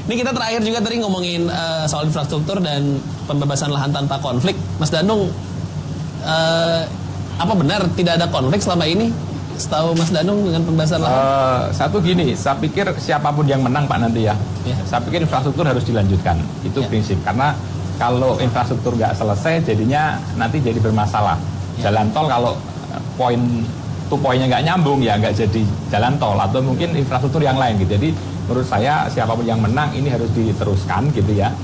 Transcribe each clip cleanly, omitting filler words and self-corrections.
Ini kita terakhir juga tadi ngomongin soal infrastruktur dan pembebasan lahan tanpa konflik. Mas Danung, apa benar tidak ada konflik selama ini? Setahu Mas Danung dengan pembebasan lahan? Satu gini, saya pikir siapapun yang menang Pak nanti ya. Saya pikir infrastruktur harus dilanjutkan. Itu prinsip. Karena kalau infrastruktur nggak selesai, jadinya nanti jadi bermasalah. Jalan tol kalau poinnya nggak nyambung ya nggak jadi jalan tol atau mungkin infrastruktur yang lain gitu. Jadi menurut saya siapapun yang menang ini harus diteruskan gitu ya,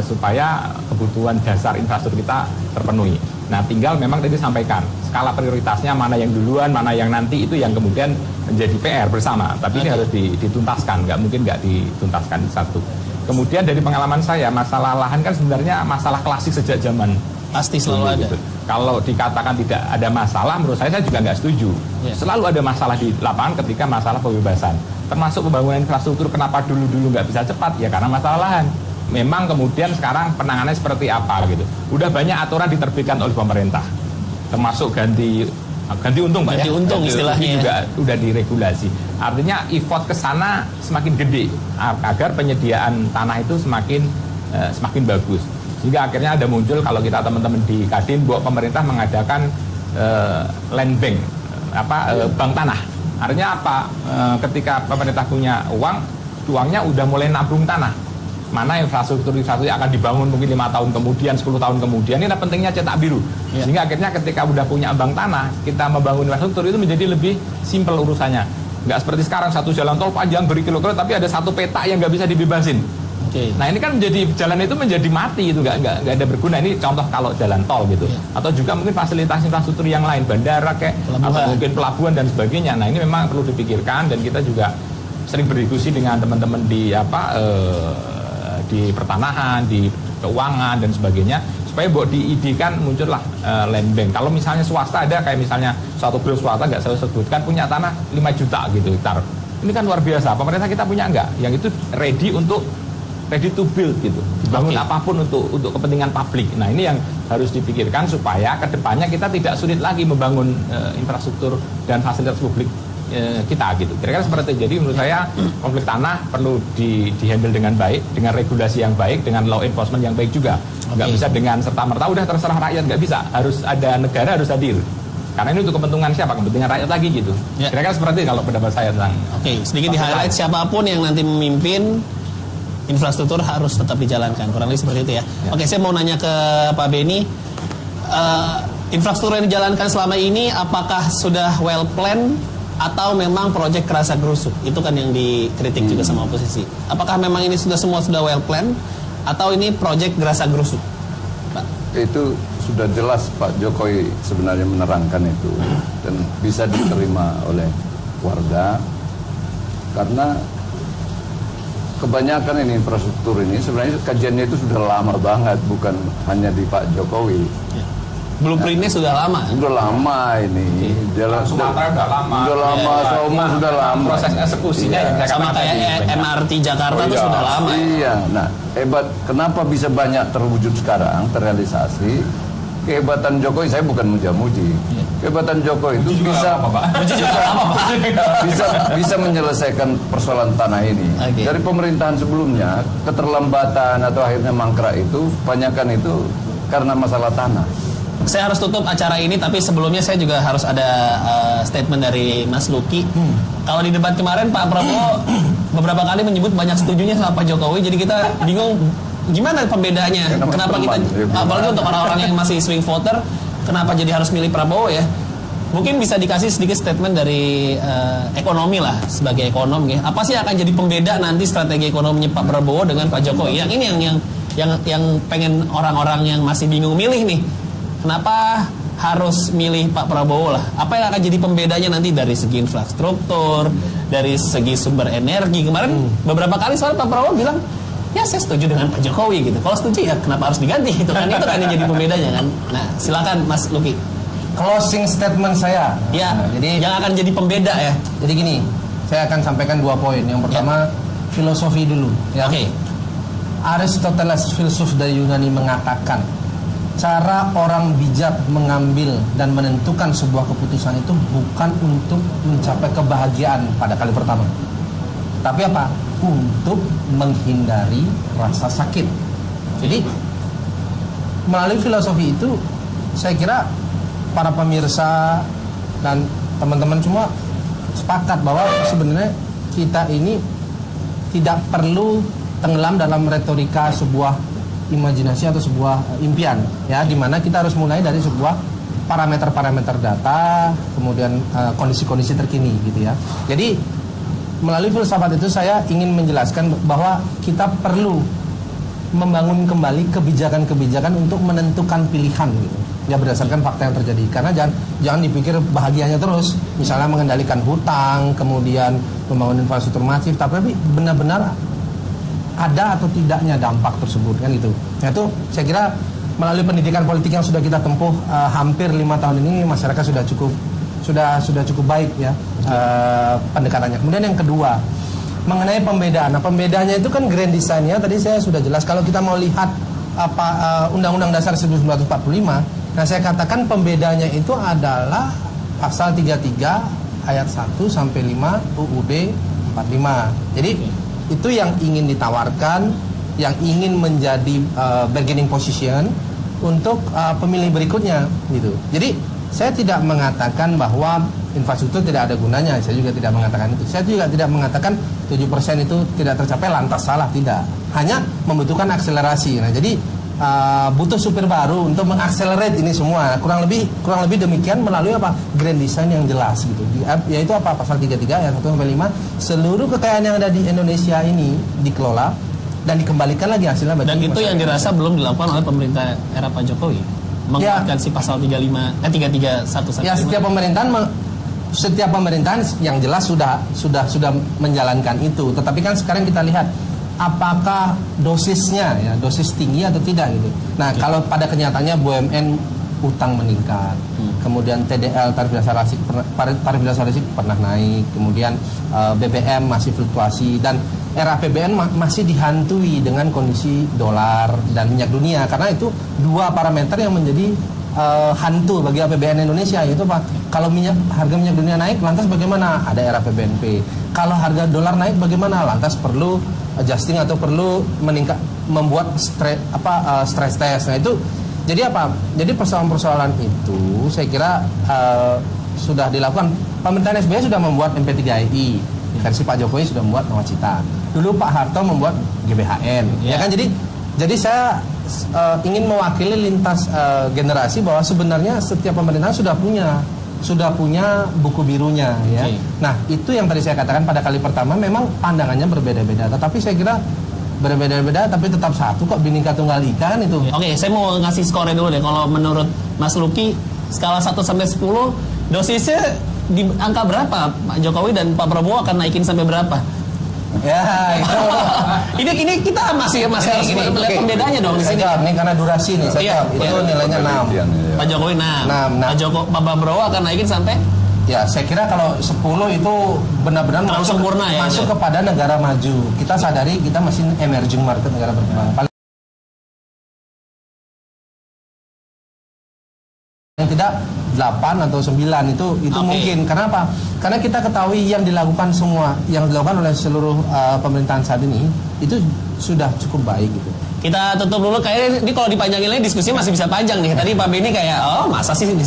supaya kebutuhan dasar infrastruktur kita terpenuhi. Nah tinggal memang tadi sampaikan skala prioritasnya mana yang duluan, mana yang nanti, itu yang kemudian menjadi PR bersama. Tapi ini harus dituntaskan, nggak mungkin nggak dituntaskan satu. Kemudian dari pengalaman saya, masalah lahan kan sebenarnya masalah klasik sejak zaman pasti selalu ada. Gitu. Kalau dikatakan tidak ada masalah, menurut saya juga nggak setuju. Selalu ada masalah di lapangan ketika masalah pembebasan. Termasuk pembangunan infrastruktur, kenapa dulu nggak bisa cepat? Ya karena masalah lahan. Memang kemudian sekarang penanganannya seperti apa gitu. Udah banyak aturan diterbitkan oleh pemerintah, termasuk ganti untung Pak ganti ya. untung istilahnya juga udah diregulasi. Artinya effort ke sana semakin gede agar penyediaan tanah itu semakin bagus. Sehingga akhirnya ada muncul kalau kita teman-teman di Kadin bahwa pemerintah mengadakan land bank bank tanah. Artinya apa? Ketika pemerintah punya uangnya udah mulai nabung tanah. Mana infrastruktur yang akan dibangun mungkin 5 tahun kemudian, 10 tahun kemudian. Ini pentingnya cetak biru. Sehingga akhirnya ketika udah punya bank tanah, kita membangun infrastruktur itu menjadi lebih simpel urusannya. Nggak seperti sekarang satu jalan tol panjang berkilo-kilo tapi ada satu peta yang nggak bisa dibebasin. Nah ini kan jalan itu menjadi mati, itu nggak ada berguna. Ini contoh kalau jalan tol gitu. Atau juga mungkin fasilitas infrastruktur yang lain, bandara kayak atau mungkin pelabuhan dan sebagainya. Nah ini memang perlu dipikirkan, dan kita juga sering berdiskusi dengan teman-teman di pertanahan, di keuangan dan sebagainya, supaya buat diidekan muncullah land bank. Kalau misalnya swasta ada, kayak misalnya suatu biro swasta nggak saya sebutkan punya tanah 5 juta gitu hektar. Ini kan luar biasa. Pemerintah kita punya nggak? Yang itu ready to build gitu. Dibangun apapun untuk kepentingan publik. Nah ini yang harus dipikirkan supaya kedepannya kita tidak sulit lagi membangun infrastruktur dan fasilitas publik kita gitu. Kira-kira seperti itu. Jadi menurut saya konflik tanah perlu dihandle dengan baik, dengan regulasi yang baik, dengan law enforcement yang baik juga. Nggak bisa dengan serta-merta udah terserah rakyat, nggak bisa. Harus ada negara, harus hadir. Karena ini untuk kepentingan siapa? Kepentingan rakyat lagi gitu. Kira-kira seperti itu kalau pendapat saya tentang. Sedikit di-highlight siapapun yang nanti memimpin, infrastruktur harus tetap dijalankan. Kurang lebih seperti itu ya. Saya mau nanya ke Pak Beni, infrastruktur yang dijalankan selama ini apakah sudah well planned atau memang proyek kerasa gerusuk? Itu kan yang dikritik juga sama oposisi. Apakah memang ini semua sudah well planned atau ini proyek gerasa gerusuk, Pak? Itu sudah jelas Pak Jokowi sebenarnya menerangkan itu, dan bisa diterima oleh warga karena kebanyakan ini infrastruktur ini sebenarnya kajiannya itu sudah lama banget, bukan hanya di Pak Jokowi. Blueprintnya sudah lama. Sudah lama ini. Jalan Sumatera sudah lama. Sudah lama, Somo sudah lama. Proses eksekusinya yang sama kayak MRT Jakarta itu sudah lama. Iya. Nah, hebat. Kenapa bisa banyak terwujud sekarang, terrealisasi? Kehebatan Jokowi, saya bukan muja-muji. Kehebatan Jokowi itu bisa menyelesaikan persoalan tanah ini. Dari pemerintahan sebelumnya, keterlambatan atau akhirnya mangkrak itu, kebanyakan itu karena masalah tanah. Saya harus tutup acara ini, tapi sebelumnya saya juga harus ada statement dari Mas Luki. Kalau di debat kemarin Pak Prabowo beberapa kali menyebut banyak setujunya sama Pak Jokowi, jadi kita bingung gimana pembedaannya. Kenapa kita, apalagi untuk orang-orang yang masih swing voter, kenapa jadi harus milih Prabowo ya? Mungkin bisa dikasih sedikit statement dari ekonomi lah, sebagai ekonom ya. Apa sih akan jadi pembeda nanti strategi ekonominya Pak Prabowo dengan Pak Jokowi? Yang ini yang pengen orang-orang yang masih bingung milih nih. Kenapa harus milih Pak Prabowo lah? Apa yang akan jadi pembedanya nanti dari segi infrastruktur, dari segi sumber energi? Kemarin beberapa kali soal Pak Prabowo bilang, ya saya setuju dengan Pak Jokowi gitu. Kalau setuju ya kenapa harus diganti? Itu kan yang jadi pembedanya kan. Nah silakan Mas Luki. Closing statement saya. Ya, jadi yang akan jadi pembeda ya. Jadi gini, saya akan sampaikan 2 poin. Yang pertama filosofi dulu. Ya. Aristoteles, filsuf dari Yunani, mengatakan cara orang bijak mengambil dan menentukan sebuah keputusan itu bukan untuk mencapai kebahagiaan pada kali pertama, Tapi apa? Untuk menghindari rasa sakit. Jadi melalui filosofi itu saya kira para pemirsa dan teman-teman semua sepakat bahwa sebenarnya kita ini tidak perlu tenggelam dalam retorika sebuah imajinasi atau sebuah impian, ya, di mana kita harus mulai dari sebuah parameter-parameter data, kemudian kondisi-kondisi terkini, gitu ya. Jadi melalui filsafat itu saya ingin menjelaskan bahwa kita perlu membangun kembali kebijakan-kebijakan untuk menentukan pilihan, gitu, ya, berdasarkan fakta yang terjadi. Karena jangan dipikir bahagianya terus, misalnya mengendalikan hutang, kemudian membangun infrastruktur masif, tapi benar-benar ada atau tidaknya dampak tersebut, kan gitu. Nah, itu saya kira melalui pendidikan politik yang sudah kita tempuh hampir 5 tahun ini, masyarakat sudah cukup baik, ya, pendekatannya. Kemudian yang kedua, mengenai pembedaan. Nah, pembedanya itu kan grand design-nya tadi saya sudah jelas. Kalau kita mau lihat Undang-Undang Dasar 1945, nah saya katakan pembedanya itu adalah pasal 33 ayat 1 sampai 5 UUD 45. Jadi itu yang ingin ditawarkan, yang ingin menjadi bargaining position untuk pemilih berikutnya, gitu. Jadi saya tidak mengatakan bahwa infrastruktur tidak ada gunanya. Saya juga tidak mengatakan itu. Saya juga tidak mengatakan 7% itu tidak tercapai lantas salah, tidak. Hanya membutuhkan akselerasi. Nah, jadi butuh supir baru untuk mengakselerate ini semua. Kurang lebih demikian melalui apa? Grand design yang jelas, gitu. Yaitu apa? Pasal 33 ayat 1 sampai 5, seluruh kekayaan yang ada di Indonesia ini dikelola dan dikembalikan lagi hasilnya bagi dan itu masyarakat. Yang dirasa belum dilakukan oleh pemerintah era Pak Jokowi. Menguatkan si pasal 33 Ya, setiap pemerintahan yang jelas sudah menjalankan itu. Tetapi kan sekarang kita lihat apakah dosisnya, ya, dosis tinggi atau tidak, gitu. Nah, kalau pada kenyataannya BUMN utang meningkat, kemudian TDL tarif dasar listrik pernah naik, kemudian BBM masih fluktuasi, dan era APBN masih dihantui dengan kondisi dolar dan minyak dunia, karena itu dua parameter yang menjadi hantu bagi APBN Indonesia. Yaitu Pak, kalau harga minyak dunia naik, lantas bagaimana? Ada era PBNP. Kalau harga dolar naik, bagaimana? Lantas perlu adjusting atau perlu membuat stress test. Nah, itu jadi apa? Jadi persoalan-persoalan itu saya kira sudah dilakukan. Pemerintahan SBY sudah membuat MP3I, versi Pak Jokowi sudah membuat Nawacita. Dulu Pak Harto membuat GBHN, ya kan? Jadi saya ingin mewakili lintas generasi bahwa sebenarnya setiap pemerintahan sudah punya buku birunya, ya. Nah, itu yang tadi saya katakan pada kali pertama memang pandangannya berbeda-beda, tetapi saya kira berbeda-beda tapi tetap satu kok, Bhinneka Tunggal Ika, kan itu. Oke, saya mau ngasih skornya dulu deh. Kalau menurut Mas Luki, skala 1 sampai 10, dosisnya di angka berapa? Pak Jokowi dan Pak Prabowo akan naikin sampai berapa? Ya, itu. ini kita masih harus melihat pembedanya dong di sini. Ini karena durasi nih, saya itu nilainya 6. Pak Jokowi 6. Pak Prabowo akan naikin sampai? Ya, saya kira kalau 10 itu benar-benar masuk sempurna, ya, masuk kepada negara maju. Kita sadari kita masih emerging market, negara berkembang. Paling tidak 8 atau 9 itu mungkin. Karena apa? Karena kita ketahui yang dilakukan oleh seluruh pemerintahan saat ini itu sudah cukup baik, gitu. Kita tutup dulu, kayaknya ini kalau dipanjangin lagi diskusinya masih bisa panjang nih. Tadi Pak Benny kayak, masa sih ini?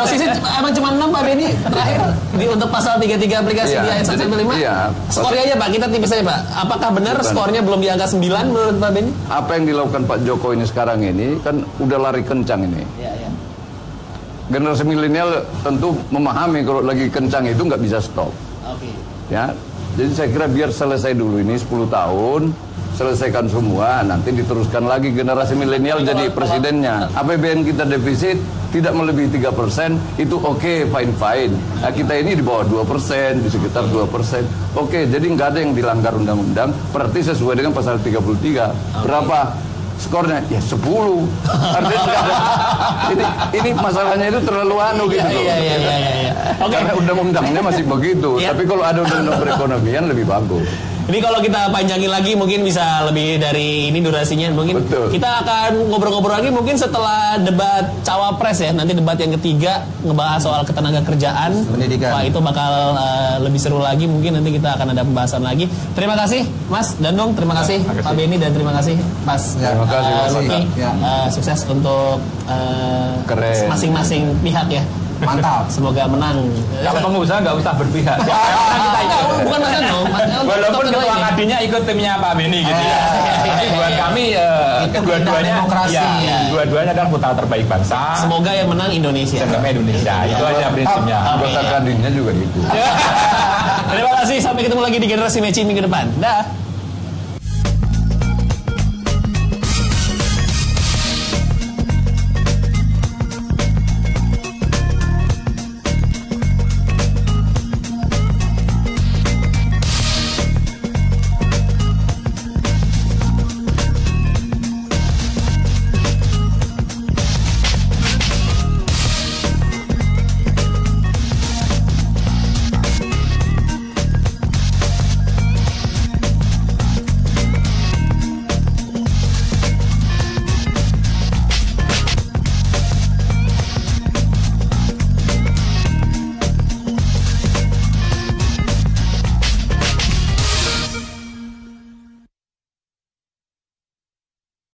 Dosisnya emang cuma 6 Pak Benny terakhir untuk pasal 33 aplikasi di ayat 1 sampai 5. Skornya aja Pak, kita tipis aja Pak. Apakah benar skornya belum di angka 9 menurut Pak Benny? Apa yang dilakukan Pak Jokowi ini sekarang ini kan udah lari kencang ini. Generasi milenial tentu memahami kalau lagi kencang itu nggak bisa stop. Ya. Jadi saya kira biar selesai dulu ini 10 tahun, selesaikan semua, nanti diteruskan lagi generasi milenial jadi presidennya. APBN kita defisit tidak melebihi 3%, itu oke, fine. Nah, kita ini di bawah 2%, di sekitar 2%. Oke, jadi nggak ada yang dilanggar undang-undang, berarti sesuai dengan pasal 33. Berapa skornya? Ya 10. Ini masalahnya itu terlalu gitu. Iya. Karena undang-undangnya masih begitu. Tapi kalau ada undang-undang perekonomian lebih bagus. Ini kalau kita panjangin lagi mungkin bisa lebih dari ini durasinya. Mungkin kita akan ngobrol-ngobrol lagi mungkin setelah debat cawapres ya. Nanti debat yang ketiga ngebahas soal ketenaga kerjaan. Pendidikan. Wah, itu bakal lebih seru lagi. Mungkin nanti kita akan ada pembahasan lagi. Terima kasih Mas Danung, terima kasih Pak Benny, dan terima kasih Mas. Terima kasih Luki. Sukses untuk masing-masing pihak ya. Mantap. Semoga menang. Kalau pengusaha nggak usah berpihak. Bukan masalah dong. Walaupun ketua Kadinya ikut timnya Pak Benny gitu ya. Tapi buat kami dua-duanya demokrasi. Dua-duanya adalah putra terbaik bangsa. Semoga yang menang Indonesia. Semoga Indonesia. Itu aja prinsipnya. Anggota Kadinnya juga gitu. Terima kasih. Sampai ketemu lagi di Generasi Matching minggu depan. Dah.